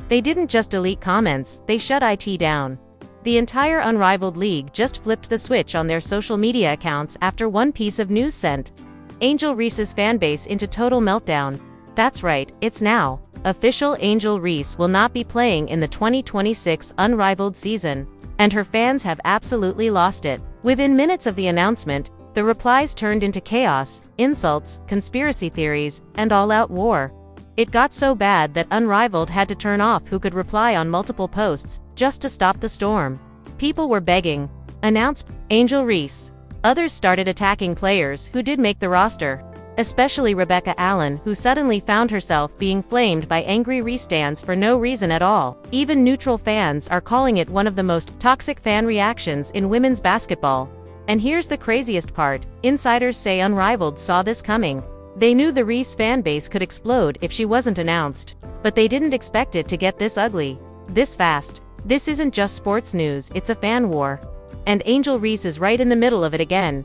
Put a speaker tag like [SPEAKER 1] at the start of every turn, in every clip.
[SPEAKER 1] They didn't just delete comments, they shut IT down. The entire Unrivaled league just flipped the switch on their social media accounts after one piece of news sent Angel Reese's fanbase into total meltdown. That's right, it's now official. Angel Reese will not be playing in the 2026 Unrivaled season, and her fans have absolutely lost it. Within minutes of the announcement, the replies turned into chaos, insults, conspiracy theories, and all-out war. It got so bad that Unrivaled had to turn off who could reply on multiple posts, just to stop the storm. People were begging, "Announce Angel Reese." Others started attacking players who did make the roster, especially Rebecca Allen, who suddenly found herself being flamed by angry Reese stans for no reason at all. Even neutral fans are calling it one of the most toxic fan reactions in women's basketball. And here's the craziest part, insiders say Unrivaled saw this coming. They knew the Reese fanbase could explode if she wasn't announced, but they didn't expect it to get this ugly, this fast. This isn't just sports news, it's a fan war. And Angel Reese is right in the middle of it again.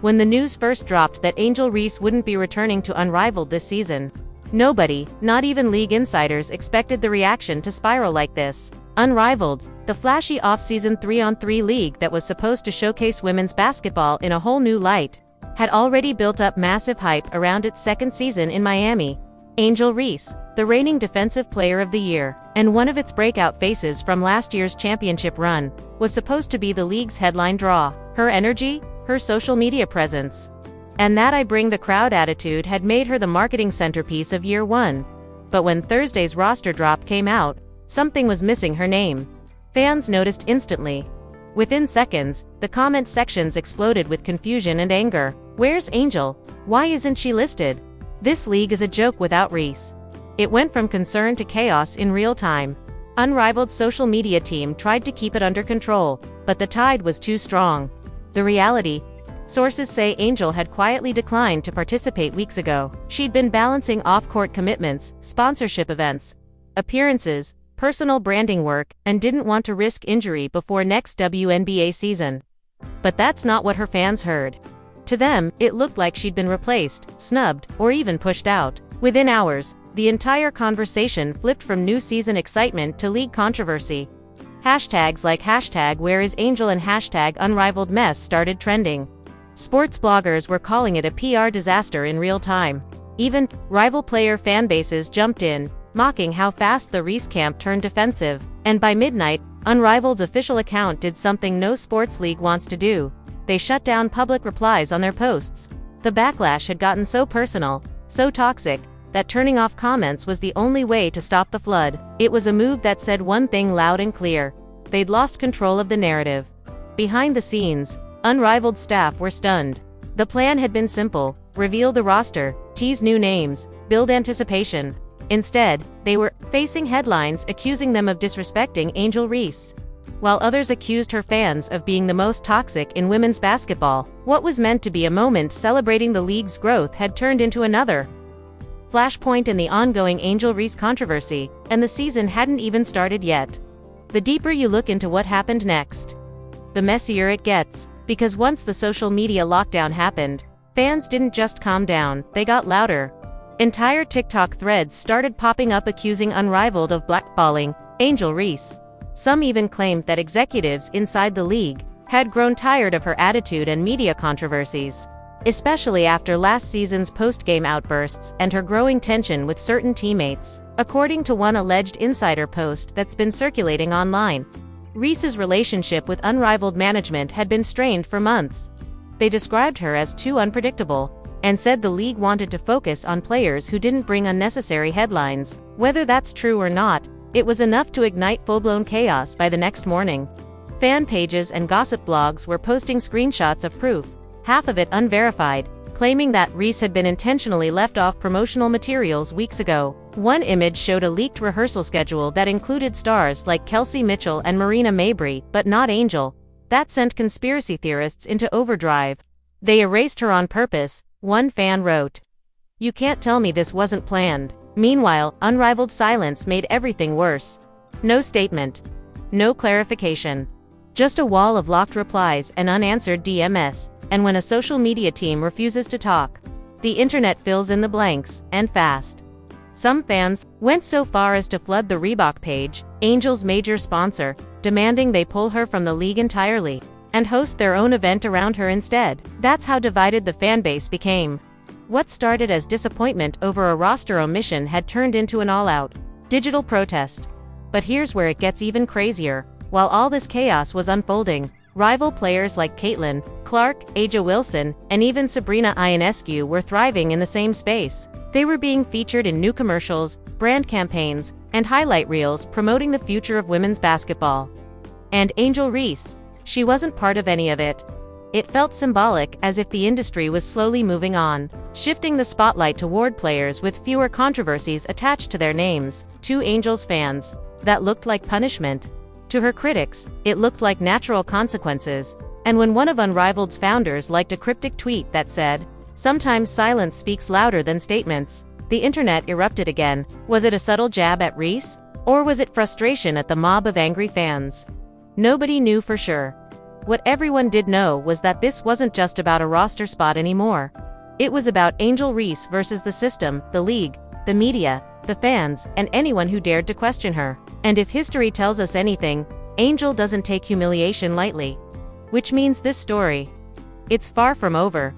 [SPEAKER 1] When the news first dropped that Angel Reese wouldn't be returning to Unrivaled this season, nobody, not even league insiders, expected the reaction to spiral like this. Unrivaled, the flashy off-season 3-on-3 league that was supposed to showcase women's basketball in a whole new light, had already built up massive hype around its second season in Miami. Angel Reese, the reigning Defensive Player of the Year, and one of its breakout faces from last year's championship run, was supposed to be the league's headline draw. Her energy, her social media presence, and that "I bring the crowd" attitude had made her the marketing centerpiece of year one. But when Thursday's roster drop came out, something was missing: her name. Fans noticed instantly. Within seconds, the comment sections exploded with confusion and anger. Where's Angel? Why isn't she listed? This league is a joke without Reese. It went from concern to chaos in real time. Unrivaled's social media team tried to keep it under control, but the tide was too strong. The reality? Sources say Angel had quietly declined to participate weeks ago. She'd been balancing off-court commitments, sponsorship events, appearances, personal branding work, and didn't want to risk injury before next WNBA season. But that's not what her fans heard. To them, it looked like she'd been replaced, snubbed, or even pushed out. Within hours, the entire conversation flipped from new season excitement to league controversy. Hashtags like #WhereIsAngel and #Unrivaled mess started trending. Sports bloggers were calling it a PR disaster in real time. Even rival player fan bases jumped in, mocking how fast the Reese camp turned defensive. And by midnight, Unrivaled's official account did something no sports league wants to do. They shut down public replies on their posts. The backlash had gotten so personal, so toxic, that turning off comments was the only way to stop the flood. It was a move that said one thing loud and clear: they'd lost control of the narrative. Behind the scenes, Unrivaled staff were stunned. The plan had been simple: reveal the roster, tease new names, build anticipation. Instead, they were facing headlines accusing them of disrespecting Angel Reese, while others accused her fans of being the most toxic in women's basketball. What was meant to be a moment celebrating the league's growth had turned into another flashpoint in the ongoing Angel Reese controversy, and the season hadn't even started yet. The deeper you look into what happened next, the messier it gets, because once the social media lockdown happened, fans didn't just calm down, they got louder. Entire TikTok threads started popping up accusing Unrivaled of blackballing Angel Reese. Some even claimed that executives inside the league had grown tired of her attitude and media controversies, especially after last season's post-game outbursts and her growing tension with certain teammates. According to one alleged insider post that's been circulating online, Reese's relationship with Unrivaled management had been strained for months. They described her as too unpredictable, and said the league wanted to focus on players who didn't bring unnecessary headlines. Whether that's true or not, it was enough to ignite full-blown chaos by the next morning. Fan pages and gossip blogs were posting screenshots of proof, half of it unverified, claiming that Reese had been intentionally left off promotional materials weeks ago. One image showed a leaked rehearsal schedule that included stars like Kelsey Mitchell and Marina Mabrey, but not Angel. That sent conspiracy theorists into overdrive. "They erased her on purpose," one fan wrote. "You can't tell me this wasn't planned." Meanwhile, Unrivaled silence made everything worse. No statement. No clarification. Just a wall of locked replies and unanswered DMs. And when a social media team refuses to talk, the internet fills in the blanks, and fast. Some fans went so far as to flood the Reebok page, Angel's major sponsor, demanding they pull her from the league entirely and host their own event around her instead. That's how divided the fanbase became. What started as disappointment over a roster omission had turned into an all-out digital protest. But here's where it gets even crazier. While all this chaos was unfolding, rival players like Caitlin Clark, A'ja Wilson, and even Sabrina Ionescu were thriving in the same space. They were being featured in new commercials, brand campaigns, and highlight reels promoting the future of women's basketball. And Angel Reese, she wasn't part of any of it. It felt symbolic, as if the industry was slowly moving on, shifting the spotlight toward players with fewer controversies attached to their names. To Angel's fans, that looked like punishment. To her critics, it looked like natural consequences. And when one of Unrivaled's founders liked a cryptic tweet that said, "Sometimes silence speaks louder than statements," the internet erupted again. Was it a subtle jab at Reese? Or was it frustration at the mob of angry fans? Nobody knew for sure. What everyone did know was that this wasn't just about a roster spot anymore. It was about Angel Reese versus the system, the league, the media, the fans, and anyone who dared to question her. And if history tells us anything, Angel doesn't take humiliation lightly. Which means this story, it's far from over.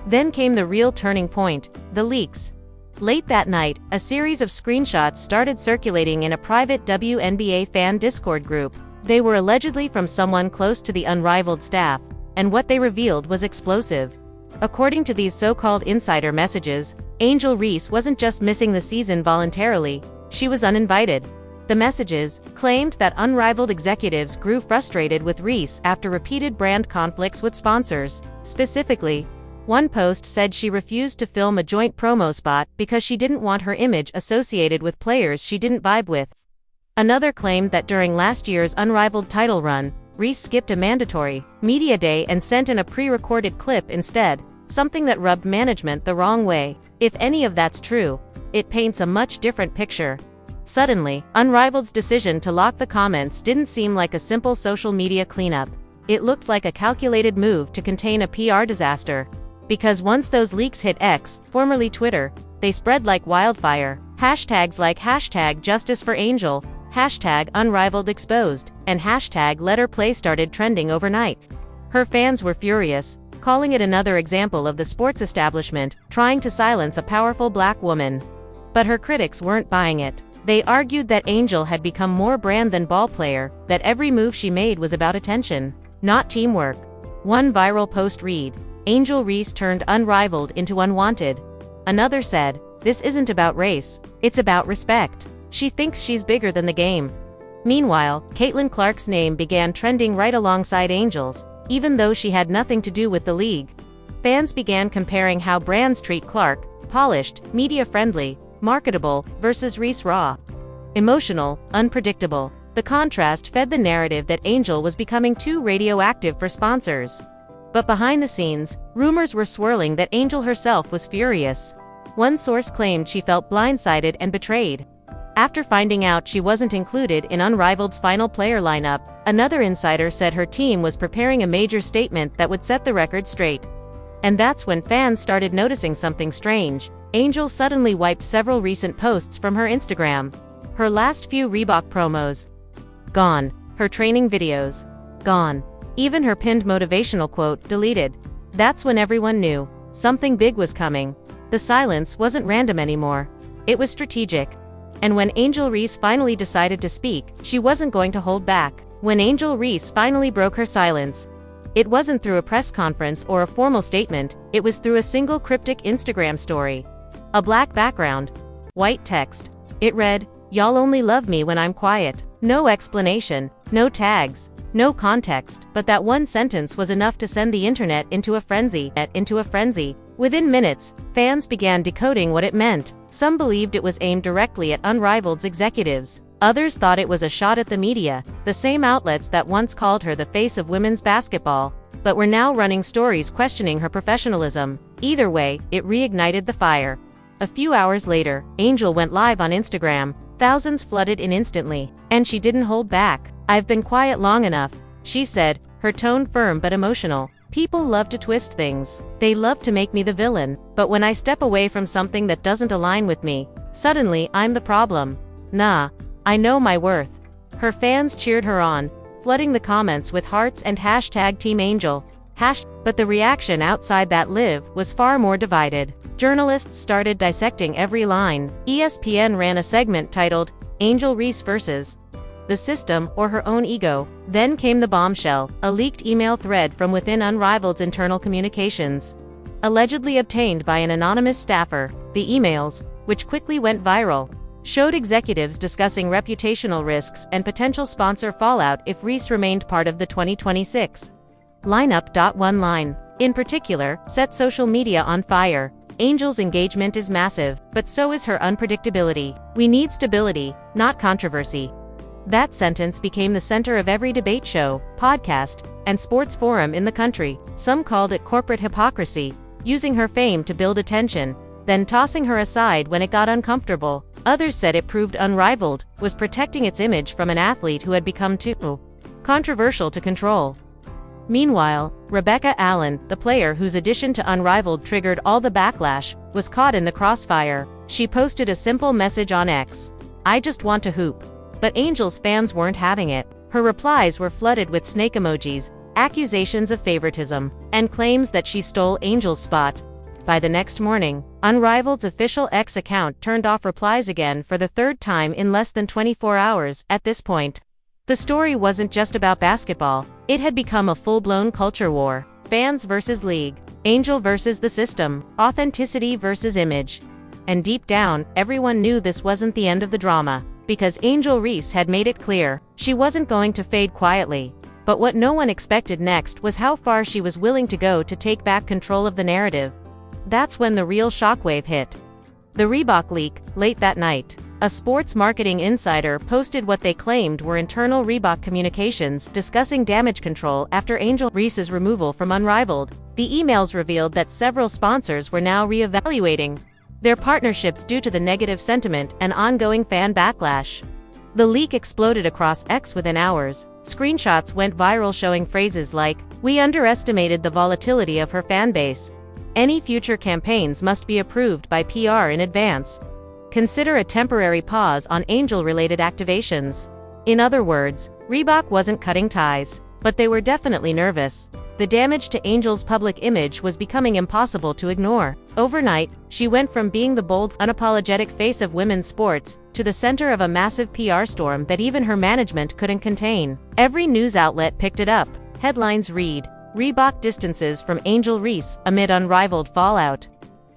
[SPEAKER 1] Then came the real turning point, the leaks. Late that night, a series of screenshots started circulating in a private WNBA fan Discord group. They were allegedly from someone close to the Unrivaled staff, and what they revealed was explosive. According to these so-called insider messages, Angel Reese wasn't just missing the season voluntarily, she was uninvited. The messages claimed that Unrivaled executives grew frustrated with Reese after repeated brand conflicts with sponsors. Specifically, one post said she refused to film a joint promo spot because she didn't want her image associated with players she didn't vibe with. Another claimed that during last year's Unrivaled title run, Reese skipped a mandatory media day and sent in a pre-recorded clip instead, something that rubbed management the wrong way. If any of that's true, it paints a much different picture. Suddenly, Unrivaled's decision to lock the comments didn't seem like a simple social media cleanup. It looked like a calculated move to contain a PR disaster. Because once those leaks hit X, formerly Twitter, they spread like wildfire. Hashtags like #JusticeForAngel, #UnrivaledExposed, and #LetHerPlay started trending overnight. Her fans were furious, calling it another example of the sports establishment trying to silence a powerful black woman. But her critics weren't buying it. They argued that Angel had become more brand than ball player, that every move she made was about attention, not teamwork. One viral post read, "Angel Reese turned Unrivaled into unwanted." Another said, "This isn't about race, it's about respect. She thinks she's bigger than the game." Meanwhile, Caitlin Clark's name began trending right alongside Angel's, even though she had nothing to do with the league. Fans began comparing how brands treat Clark, polished, media-friendly, marketable, versus Reese raw, emotional, unpredictable. The contrast fed the narrative that Angel was becoming too radioactive for sponsors. But behind the scenes, rumors were swirling that Angel herself was furious. One source claimed she felt blindsided and betrayed after finding out she wasn't included in Unrivaled's final player lineup. Another insider said her team was preparing a major statement that would set the record straight. And that's when fans started noticing something strange. Angel suddenly wiped several recent posts from her Instagram. Her last few Reebok promos, gone. Her training videos, gone. Even her pinned motivational quote, deleted. That's when everyone knew something big was coming. The silence wasn't random anymore. It was strategic. And when Angel Reese finally decided to speak, she wasn't going to hold back. When Angel Reese finally broke her silence, it wasn't through a press conference or a formal statement, it was through a single cryptic Instagram story. A black background, white text. It read, "Y'all only love me when I'm quiet." No explanation, no tags, no context, but that one sentence was enough to send the internet into a frenzy. Within minutes, fans began decoding what it meant. Some believed it was aimed directly at Unrivaled's executives. Others thought it was a shot at the media, the same outlets that once called her the face of women's basketball, but were now running stories questioning her professionalism. Either way, it reignited the fire. A few hours later, Angel went live on Instagram. Thousands flooded in instantly, and she didn't hold back. "I've been quiet long enough," she said, her tone firm but emotional. "People love to twist things. They love to make me the villain. But when I step away from something that doesn't align with me, Suddenly, I'm the problem. Nah, I know my worth. Her fans cheered her on, flooding the comments with hearts and hashtag Team Angel. But the reaction outside that live was far more divided. Journalists started dissecting every line. ESPN ran a segment titled, Angel Reese versus the system or her own ego. Then came the bombshell, a leaked email thread from within Unrivaled's internal communications. Allegedly obtained by an anonymous staffer, the emails, which quickly went viral, showed executives discussing reputational risks and potential sponsor fallout if Reese remained part of the 2026 lineup. One line, in particular, set social media on fire. Angel's engagement is massive, but so is her unpredictability. We need stability, not controversy. That sentence became the center of every debate show, podcast, and sports forum in the country. Some called it corporate hypocrisy, using her fame to build attention, then tossing her aside when it got uncomfortable. Others said it proved Unrivaled was protecting its image from an athlete who had become too controversial to control. Meanwhile, Rebecca Allen, the player whose addition to Unrivaled triggered all the backlash, was caught in the crossfire. She posted a simple message on X. I just want to hoop. But Angel's fans weren't having it. Her replies were flooded with snake emojis, accusations of favoritism, and claims that she stole Angel's spot. By the next morning, Unrivaled's official X account turned off replies again for the third time in less than 24 hours. At this point, the story wasn't just about basketball. It had become a full-blown culture war. Fans versus league, Angel versus the system, authenticity versus image. And deep down, everyone knew this wasn't the end of the drama, because Angel Reese had made it clear she wasn't going to fade quietly. But what no one expected next was how far she was willing to go to take back control of the narrative. That's when the real shockwave hit. The Reebok leak, late that night. A sports marketing insider posted what they claimed were internal Reebok communications discussing damage control after Angel Reese's removal from Unrivaled. The emails revealed that several sponsors were now re-evaluating their partnerships due to the negative sentiment and ongoing fan backlash. The leak exploded across X within hours. Screenshots went viral showing phrases like, "We underestimated the volatility of her fan base. Any future campaigns must be approved by PR in advance. Consider a temporary pause on Angel-related activations." In other words, Reebok wasn't cutting ties, but they were definitely nervous. The damage to Angel's public image was becoming impossible to ignore. Overnight, she went from being the bold, unapologetic face of women's sports to the center of a massive PR storm that even her management couldn't contain. Every news outlet picked it up. Headlines read, Reebok distances from Angel Reese amid Unrivaled fallout.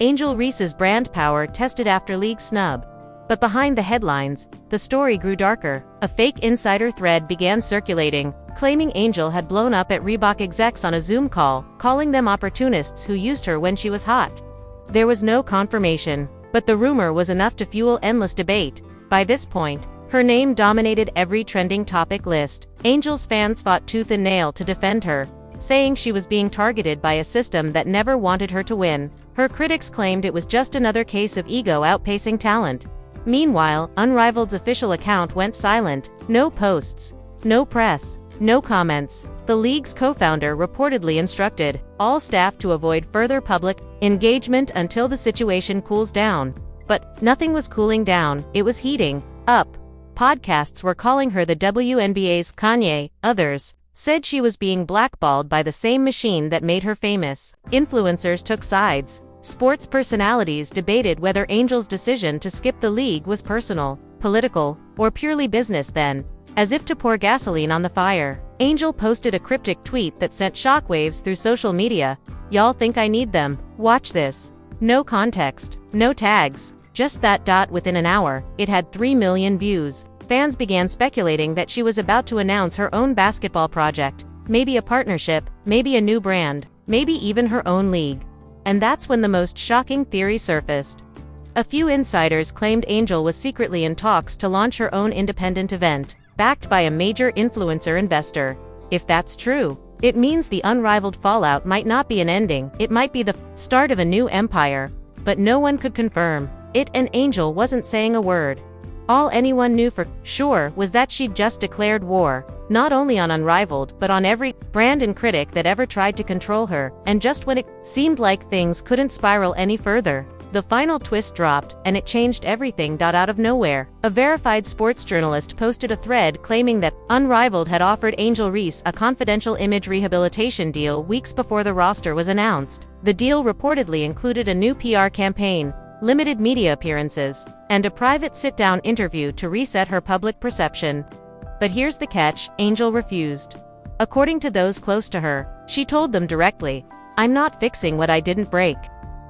[SPEAKER 1] Angel Reese's brand power tested after league snub. But behind the headlines, the story grew darker. A fake insider thread began circulating, claiming Angel had blown up at Reebok execs on a Zoom call, calling them opportunists who used her when she was hot. There was no confirmation, but the rumor was enough to fuel endless debate. By this point, her name dominated every trending topic list. Angel's fans fought tooth and nail to defend her, saying she was being targeted by a system that never wanted her to win. Her critics claimed it was just another case of ego outpacing talent. Meanwhile, Unrivaled's official account went silent. No posts, no press, no comments. The league's co-founder reportedly instructed all staff to avoid further public engagement until the situation cools down. But nothing was cooling down, it was heating up. Podcasts were calling her the WNBA's Kanye. Others said she was being blackballed by the same machine that made her famous. Influencers took sides. Sports personalities debated whether Angel's decision to skip the league was personal, political, or purely business. Then, as if to pour gasoline on the fire, Angel posted a cryptic tweet that sent shockwaves through social media. "Y'all think I need them? Watch this." No context, no tags, just that. Within an hour, it had 3 million views. Fans began speculating that she was about to announce her own basketball project, maybe a partnership, maybe a new brand, maybe even her own league. And that's when the most shocking theory surfaced. A few insiders claimed Angel was secretly in talks to launch her own independent event, backed by a major influencer investor. If that's true, it means the Unrivaled fallout might not be an ending, it might be the start of a new empire. But no one could confirm it, and Angel wasn't saying a word. All anyone knew for sure was that she'd just declared war, not only on Unrivaled but on every brand and critic that ever tried to control her, and just when it seemed like things couldn't spiral any further, The final twist dropped, and it changed everything. Out of nowhere, a verified sports journalist posted a thread claiming that Unrivaled had offered Angel Reese a confidential image rehabilitation deal weeks before the roster was announced. The deal reportedly included a new PR campaign, limited media appearances, and a private sit-down interview to reset her public perception. But here's the catch: Angel refused. According to those close to her, she told them directly, "I'm not fixing what I didn't break."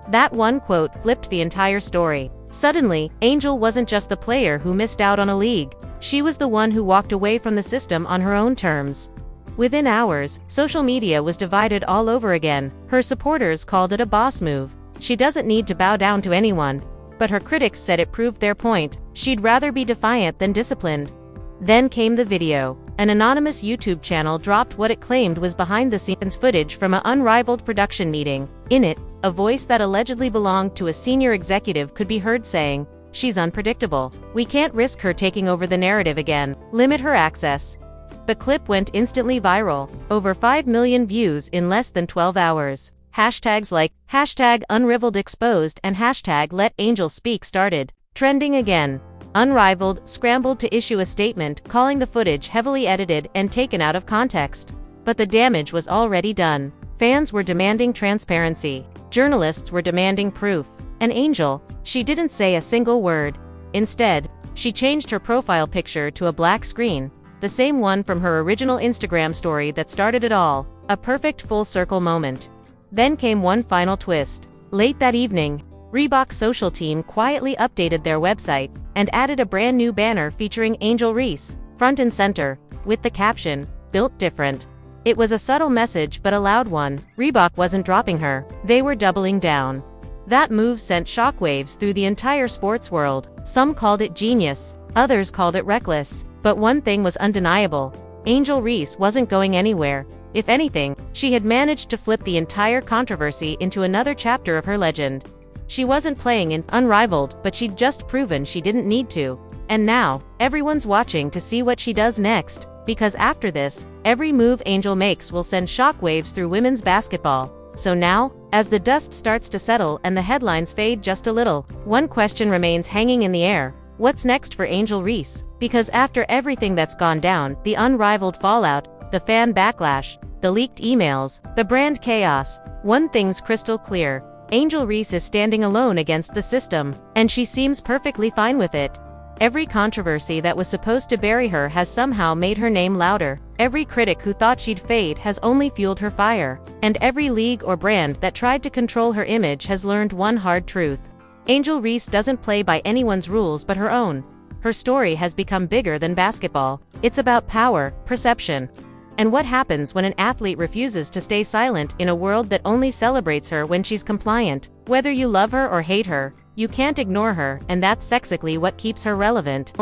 [SPEAKER 1] That one quote flipped the entire story. Suddenly, Angel wasn't just the player who missed out on a league. She was the one who walked away from the system on her own terms. Within hours, social media was divided all over again. Her supporters called it a boss move. She doesn't need to bow down to anyone. But her critics said it proved their point. She'd rather be defiant than disciplined. Then came the video. An anonymous YouTube channel dropped what it claimed was behind-the-scenes footage from an Unrivaled production meeting. In it, a voice that allegedly belonged to a senior executive could be heard saying, "She's unpredictable. We can't risk her taking over the narrative again. Limit her access." The clip went instantly viral, over 5 million views in less than 12 hours. Hashtags like #UnrivaledExposed and #LetAngelSpeak started trending again. Unrivaled scrambled to issue a statement calling the footage heavily edited and taken out of context. But the damage was already done. Fans were demanding transparency. Journalists were demanding proof. And Angel, she didn't say a single word. Instead, she changed her profile picture to a black screen, the same one from her original Instagram story that started it all, a perfect full-circle moment. Then came one final twist. Late that evening, Reebok's social team quietly updated their website and added a brand new banner featuring Angel Reese, front and center, with the caption, "Built different." It was a subtle message but a loud one. Reebok wasn't dropping her, they were doubling down. That move sent shockwaves through the entire sports world. Some called it genius, others called it reckless. But one thing was undeniable: Angel Reese wasn't going anywhere. If anything, she had managed to flip the entire controversy into another chapter of her legend. She wasn't playing in Unrivaled, but she'd just proven she didn't need to. And now, everyone's watching to see what she does next. Because after this, every move Angel makes will send shockwaves through women's basketball. So now, as the dust starts to settle and the headlines fade just a little, one question remains hanging in the air: what's next for Angel Reese? Because after everything that's gone down, the Unrivaled fallout, the fan backlash, the leaked emails, the brand chaos, one thing's crystal clear: Angel Reese is standing alone against the system, and she seems perfectly fine with it. Every controversy that was supposed to bury her has somehow made her name louder. Every critic who thought she'd fade has only fueled her fire. And every league or brand that tried to control her image has learned one hard truth: Angel Reese doesn't play by anyone's rules but her own. Her story has become bigger than basketball. It's about power, perception, and what happens when an athlete refuses to stay silent in a world that only celebrates her when she's compliant. Whether you love her or hate her, you can't ignore her, and that's sexically what keeps her relevant.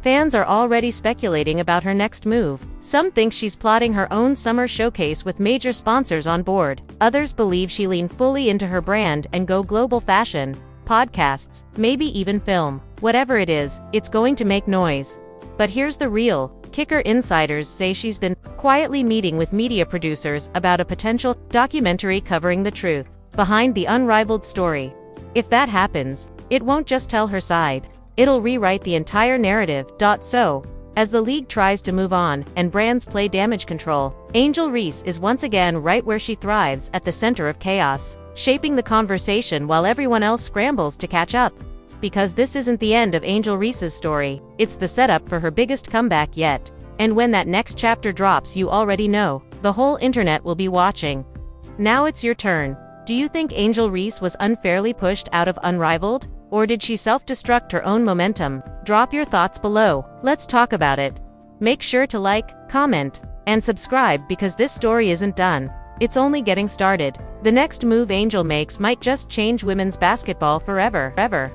[SPEAKER 1] Fans are already speculating about her next move. Some think she's plotting her own summer showcase with major sponsors on board. Others believe she lean fully into her brand and go global: fashion, podcasts, maybe even film. Whatever it is, it's going to make noise. But here's the real kicker: insiders say she's been quietly meeting with media producers about a potential documentary covering the truth behind the Unrivaled story. If that happens, it won't just tell her side, it'll rewrite the entire narrative. So, as the league tries to move on and brands play damage control, Angel Reese is once again right where she thrives, at the center of chaos, shaping the conversation while everyone else scrambles to catch up. Because this isn't the end of Angel Reese's story, it's the setup for her biggest comeback yet. And when that next chapter drops, you already know, the whole internet will be watching. Now it's your turn. Do you think Angel Reese was unfairly pushed out of Unrivaled? Or did she self-destruct her own momentum? Drop your thoughts below. Let's talk about it. Make sure to like, comment, and subscribe, because this story isn't done. It's only getting started. The next move Angel makes might just change women's basketball forever.